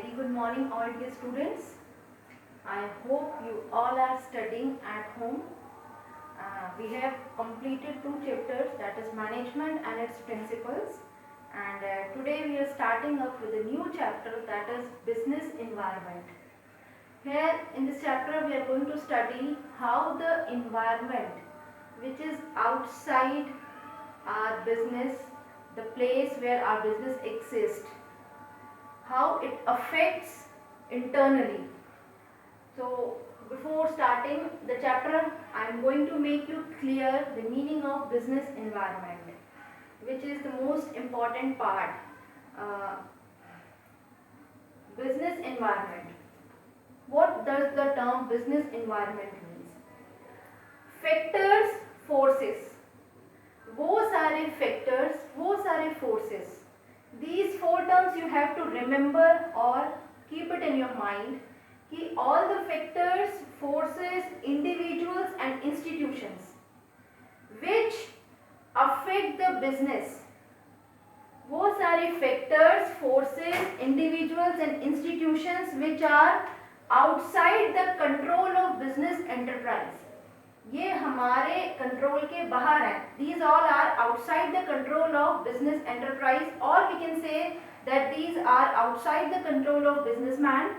very good morning all dear students. I hope you all are studying at home. We have completed two chapters, that is management and its principles, and today we are starting up with a new chapter, that is business environment. Here in this chapter we are going to study how the environment which is outside our business, the place where our business exists, how it affects internally. So before starting the chapter, I am going to make you clear the meaning of business environment, which is the most important part. Business environment. What does the term business environment means? Factors, forces. वो सारे factors, वो सारे forces. These four terms you have to remember or keep it in your mind. कि all the factors, forces, individuals and institutions which affect the business, वो सारे factors, forces, individuals and institutions which are outside the control of business enterprise, ये हमारे control के बाहर है. These all are outside the control of business enterprise, or we can say that these are outside the control of businessman,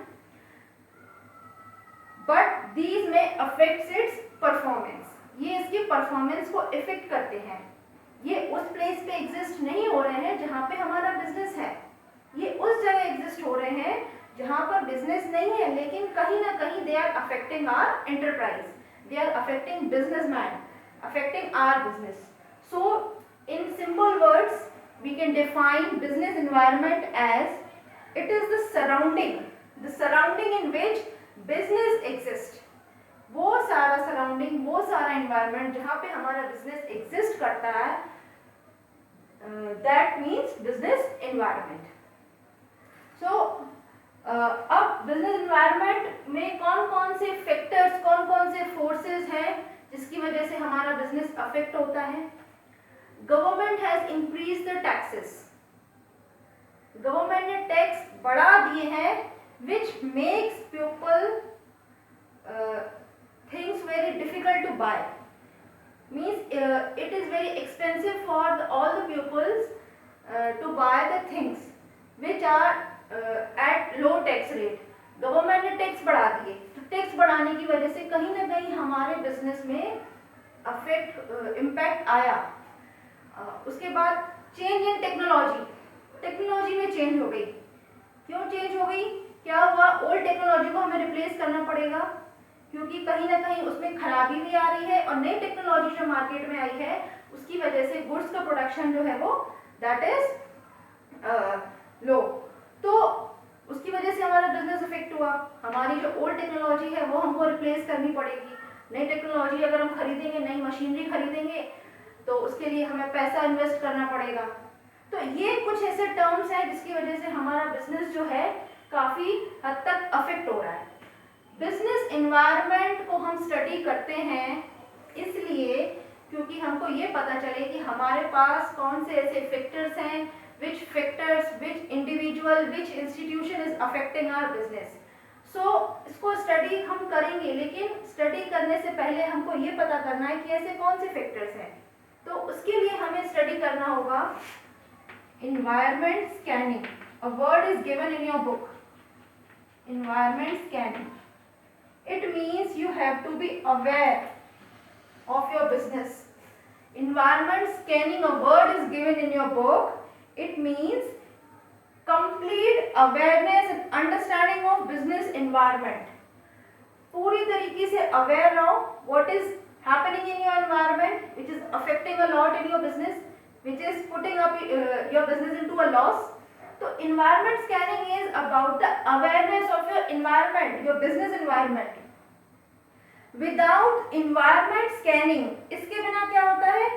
but these may affect its performance. ये इसकी performance को effect करते हैं. ये उस प्लेस पे एग्जिस्ट नहीं हो रहे हैं जहाँ पे हमारा बिजनेस है. ये उस जगह एग्जिस्ट हो रहे हैं जहाँ पर बिजनेस नहीं है, लेकिन कहीं ना कहीं they are affecting our enterprise. They are affecting businessman, affecting our business. So in simple words, we can define business environment as it is the surrounding in which business exists. वो सारा surrounding, वो सारा environment जहाँ पे हमारा business exist करता है, that means business environment. So अब बिजनेस एनवायरनमेंट में कौन कौन से फैक्टर्स, कौन कौन से फोर्सेस हैं जिसकी वजह से हमारा बिजनेस अफेक्ट होता है. Government has increase the taxes. गवर्नमेंट ने टैक्स बढ़ा दिए हैं which makes people things very difficult to buy. Means it is very expensive for all the peoples to buy the things which are at low tax rate. Government ने tax बढ़ा दिए, तो tax बढ़ाने की वजह से कहीं ना कहीं हमारे बिजनेस में अफेक्ट इम्पैक्ट आया. उसके बाद चेंज इन टेक्नोलॉजी में चेंज हो गई. क्यों चेंज हो गई? क्या हुआ? ओल्ड टेक्नोलॉजी को हमें रिप्लेस करना पड़ेगा क्योंकि कहीं ना कहीं उसमें खराबी भी आ रही है, और नई टेक्नोलॉजी जो मार्केट में आई है उसकी वजह से गुड्स का प्रोडक्शन जो है वो दैट इज लो. तो उसकी वजह से हमारा बिजनेस इफेक्ट हुआ. हमारी जो ओल्ड टेक्नोलॉजी है वो हमको रिप्लेस करनी पड़ेगी. नई टेक्नोलॉजी अगर हम खरीदेंगे, नई मशीनरी खरीदेंगे, तो उसके लिए हमें पैसा इन्वेस्ट करना पड़ेगा. तो ये कुछ ऐसे टर्म्स हैं जिसकी वजह से हमारा बिजनेस जो है काफ़ी हद तक अफेक्ट हो रहा है. बिजनेस एनवायरनमेंट को हम स्टडी करते हैं इसलिए क्योंकि हमको ये पता चले कि हमारे पास कौन से ऐसे फैक्टर्स हैं, which factors, which individual, which institution is affecting our business. So इसको स्टडी हम करेंगे, लेकिन स्टडी करने से पहले हमको ये पता करना है कि ऐसे कौन से फैक्टर्स हैं. तो उसके लिए हमें स्टडी करना होगा environment scanning. A word is given in your book. Environment scanning. It means you have to be aware of your business. Environment scanning, a word is given in your book. It means complete awareness and understanding of business environment. पूरी तरीके से aware रहो what is happening in your environment which is affecting a lot in your business, which is putting up your business into a loss. तो environment scanning is about the awareness of your environment, your business environment. Without environment scanning, इसके बिना क्या होता है?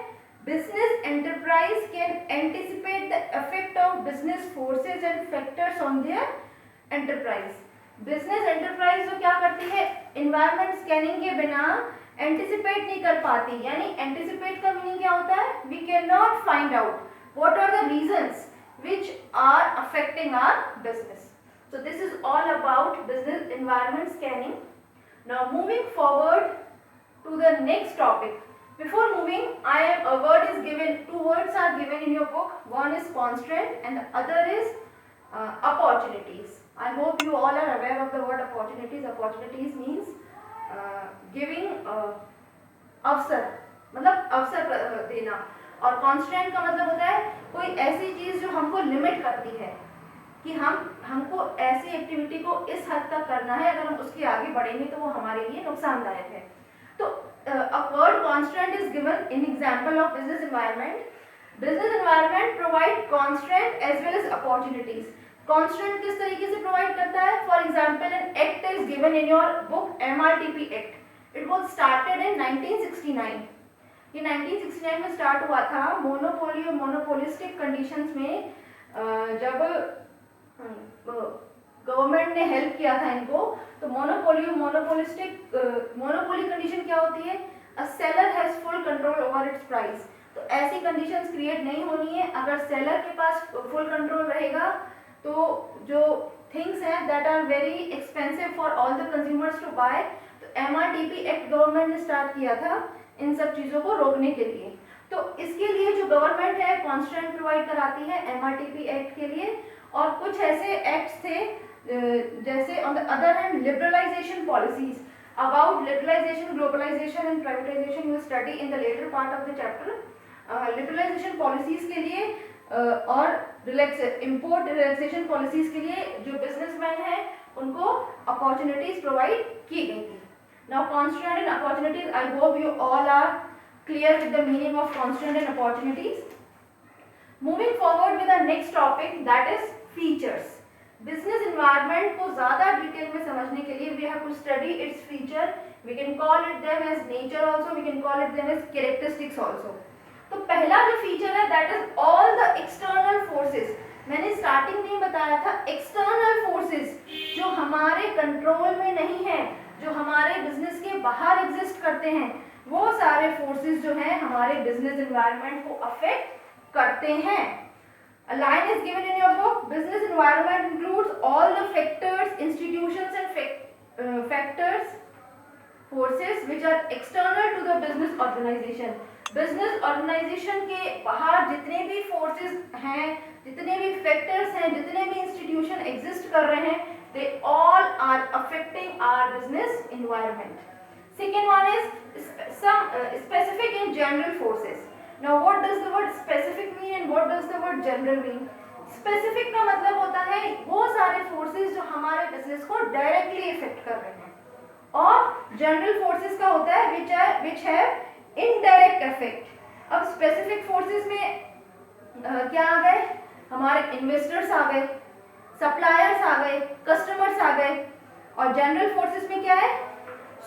Business enterprise can anticipate the effect of business forces and factors on their enterprise. Business enterprise जो क्या करती है, environment scanning के बिना anticipate नहीं कर पाती. यानी anticipate का मीनिंग क्या होता है? We cannot find out what are the reasons which are affecting our business. So this is all about business environment scanning. Now moving forward to the next topic. Before moving, two words are given in your book. One is constraint and the other is opportunities. I hope you all are aware of the word opportunities. Opportunities means giving अवसर, मतलब अवसर देना, और constraint का मतलब होता है कोई ऐसी चीज जो हमको लिमिट करती है कि हमको ऐसी एक्टिविटी को इस हद तक करना है, अगर हम उसके आगे बढ़ेंगे तो वो हमारे लिए नुकसानदायक है. तो a word constraint is given in example of business environment. Business environment provide constraint as well as opportunities. Constraint किस तरीके से प्रोवाइड करता है? For example, an act is given in your book MRTP Act. It was started in 1969. ये 1969 में start हुआ था. Monopoly और मोनोपोलिस्टिक कंडीशंस में जब गवर्नमेंट ने हेल्प किया था इनको, तो मोनोपोली कंडीशन क्या होती है? A seller has full control over it's price. तो ऐसी कंडीशंस क्रिएट नहीं होनी है. अगर सेलर के पास फुल कंट्रोल रहेगा तो जो थिंग्स हैं that are very expensive for all the consumers to buy, तो MRTP एक्ट गवर्नमेंट ने स्टार्ट किया था इन सब चीज़ों को रोकने के लिए. तो इसके लिए जो गवर्नमेंट है कॉन्स्टेंट प्रोवाइड कराती है MRTP एक्ट के लिए. और कुछ ऐसे एक्ट्स थे जैसे on the other hand liberalisation policies. About liberalisation, globalisation and privatisation you study in the latter part of the chapter. Liberalisation policies के लिए और इम्पोर्ट रिलैक्सेशन पॉलिसीज के लिए जो बिजनेसमैन हैं उनको अपॉर्चुनिटीज प्रोवाइड की गई थी. Now constant and opportunities, I hope you all are clear with the meaning of constant and opportunities. Moving forward with the next topic, that is features. Business environment को ज़्यादा detail में समझने के लिए we have to study its feature. We can call it them as nature also. We can call it them as characteristics also. तो पहला जो feature है that is all the external forces. मैंने स्टार्टिंग में बताया था external forces जो हमारे कंट्रोल में नहीं है, जो हमारे बिजनेस के बाहर एग्जिस्ट करते हैं, वो सारे फोर्सेस जो हैं हमारे बिजनेस एनवायरनमेंट को अफेक्ट करते हैं. A line is given in your book. Business environment includes all the factors, institutions and factors, forces which are external to the business organization. Business organization के बाहर जितने भी forces हैं, जितने भी factors हैं, जितने भी institution exist कर रहे हैं, they all are affecting our business environment. Second one is some specific and general forces. Now what does the word specific mean and what does the word general mean? Specific का मतलब होता है वो सारे forces जो हमारे business को directly affect कर रहे हैं, और general forces का होता है which have indirect effect. अब specific forces में क्या आ गए? हमारे investors आ गए, suppliers आ गए, customers आ गए. और general forces में क्या है?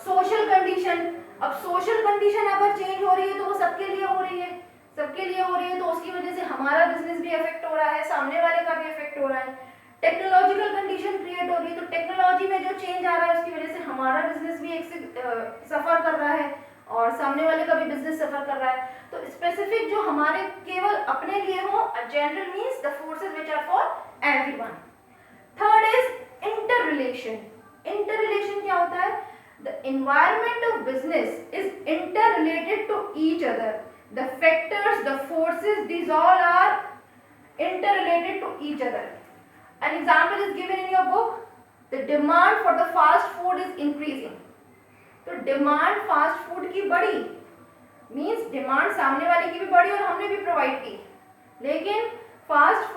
Social condition. अब सोशल कंडीशन अगर चेंज हो रही है तो वो सबके लिए हो रही है, तो उसकी वजह से हमारा बिजनेस भी अफेक्ट हो रहा है, सामने वाले का भी अफेक्ट हो रहा है. टेक्नोलॉजिकल कंडीशन क्रिएट हो रही है, तो टेक्नोलॉजी में जो चेंज आ रहा है उसकी वजह से हमारा बिजनेस भी सफर कर रहा है और सामने वाले का भी बिजनेस सफर कर रहा है. तो स्पेसिफिक जो हमारे केवल अपने लिए हो, general means the forces which are for everyone. Third is interrelation. Interrelation क्या होता है? The environment of business is interrelated to each other. The factors, the forces, these all are interrelated to each other. An example is given in your book. The demand for the fast food is increasing. तो demand fast food की बढ़ी means demand सामने वाले की भी बढ़ी और हमने भी प्रोवाइड की, लेकिन फास्ट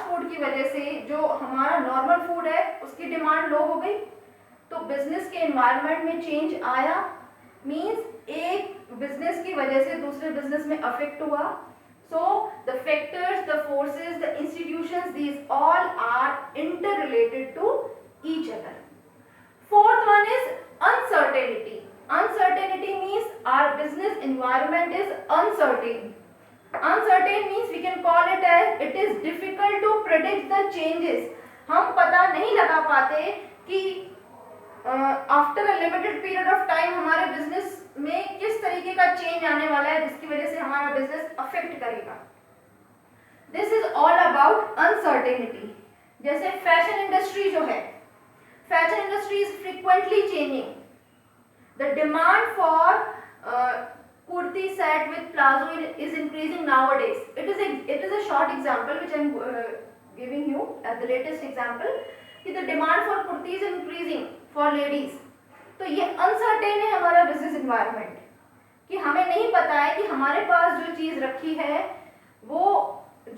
फूड की वजह से जो हमारा नॉर्मल फूड है उसकी डिमांड लो हो गई. तो बिजनेस के एनवायरनमेंट में चेंज आया, मींस एक बिजनेस की वजह से दूसरे बिजनेस में अफेक्ट हुआ. So the factors, the forces, the institutions, these all are interrelated to each other. Fourth one is uncertainty. Uncertainty means our business environment is uncertain. Uncertain means we can call it as it is difficult to predict the changes. हम पता नहीं लगा पाते कि after a limited period of time हमारे business में किस तरीके का चेंज आने वाला है जिसकी वजह से हमारा बिजनेस अफेक्ट करेगा. This is all about uncertainty. जैसे फैशन इंडस्ट्री जो है, fashion industry is frequently changing. The demand for kurti set with plazo is increasing nowadays. It is a short example which I am giving you as the latest example कि the demand for kurti is increasing for ladies. तो ये uncertain है हमारा business environment कि हमें नहीं पता है कि हमारे पास जो चीज़ रखी है वो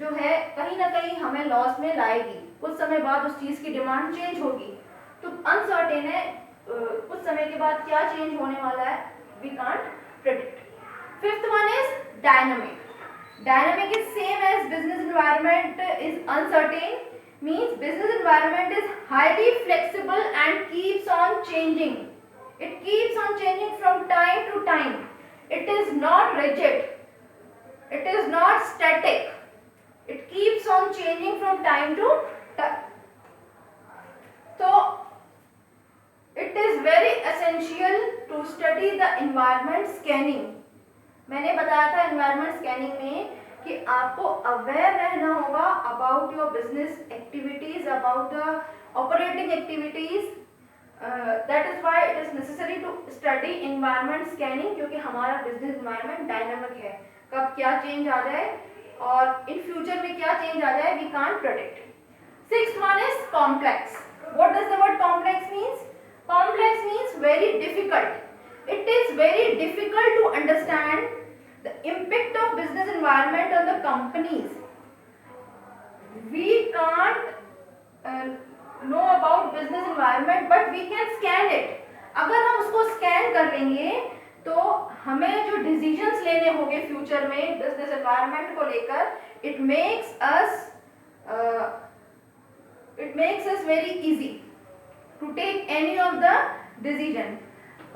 जो है कहीं ना कहीं हमें लॉस में लाएगी, कुछ समय बाद उस चीज़ की डिमांड चेंज होगी. तो अनसर्टेन है, कुछ समय के बाद क्या चेंज होने वाला है, we can't predict. Fifth one is dynamic. Dynamic is same as business environment is uncertain, means business environment is highly flexible and keeps on changing. It keeps on changing from time to time. It is not rigid. It is not static. It keeps on changing from time to time. So it is very essential to study the environment scanning. मैंने बताया था environment scanning में कि आपको aware रहना होगा about your business activities, about the operating activities. That is why it is necessary to study environment scanning, क्योंकि हमारा बिजनेस एनवायरनमेंट डायनामिक है. कब क्या चेंज आ जाए और इन फ्यूचर में क्या चेंज आ जाए, we can't predict. Sixth one is complex. What does the word complex means? Complex means very difficult. It is very difficult to understand the impact of business environment on the companies. We can't know about business environment, but we can scan it. अगर हम उसको scan कर लेंगे तो हमें जो decisions लेने होंगे फ्यूचर में बिजनेस एनवायरनमेंट को लेकर, it makes us very easy to take any of the decision.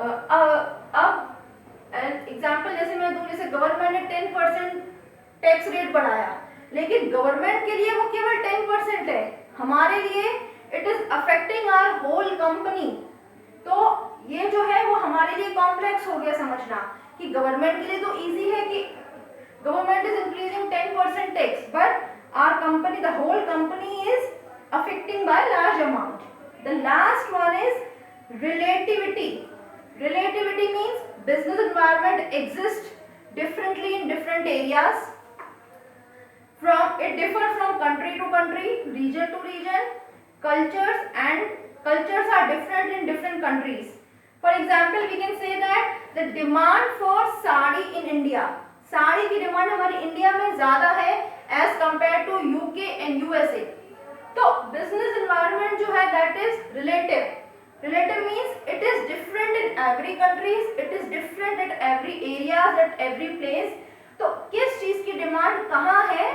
अब एग्जाम्पल जैसे मैं दूं, जैसे गवर्नमेंट ने 10% टैक्स रेट बढ़ाया, लेकिन गवर्नमेंट के लिए वो केवल 10% है, हमारे लिए it is affecting our whole company. तो ये जो है वो हमारे लिए कॉम्प्लेक्स हो गया समझना कि गवर्नमेंट के लिए तो इजी है कि government is increasing 10% tax, but our company, the whole company is affecting by large amount. The last one is relativity. Relativity means business environment exists differently in different areas. It differs from country to country, region to region. Cultures are different in different countries. For example, we can say that the demand for sari in India, sari की demand हमारी India में ज़्यादा है as compared to UK and USA. तो business environment जो है that is relative. Relative means it is different in every countries, it is different at every areas, at every place. तो किस चीज की डिमांड कहाँ है,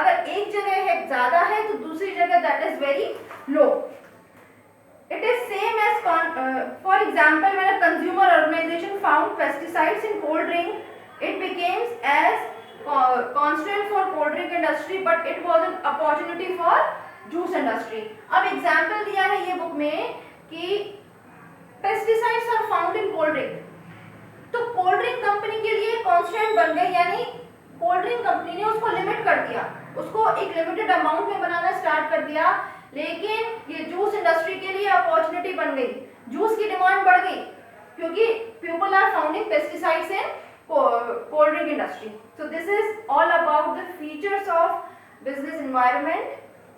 अगर एक जगह है ज़्यादा है तो दूसरी जगह that is very low. It is same as for example, when a consumer organization found pesticides in cold drink, it became as constraint for cold drink industry, but it was an opportunity for juice industry. अब example दिया है ये book में कि pesticides are found in cold drink, तो cold drink company के लिए constant बन गए, यानी कोल्ड ड्रिंक कंपनी ने उसको लिमिट कर दिया, उसको एक लिमिटेड अमाउंट में बनाना स्टार्ट कर दिया. लेकिन ये जूस इंडस्ट्री के लिए अपॉर्चुनिटी बन गई, जूस की डिमांड बढ़ गई क्योंकि people are founding pesticides in cold drink industry. So this is all about the features of business environment.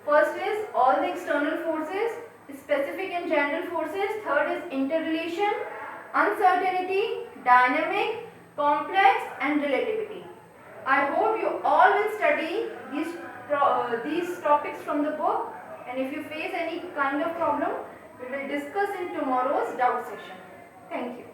First is all the external forces, specific and general forces. Third is interrelation, uncertainty, dynamic, complex and relativity. I hope you all will study these topics from the book, and if you face any kind of problem, we will discuss in tomorrow's doubt session. Thank you.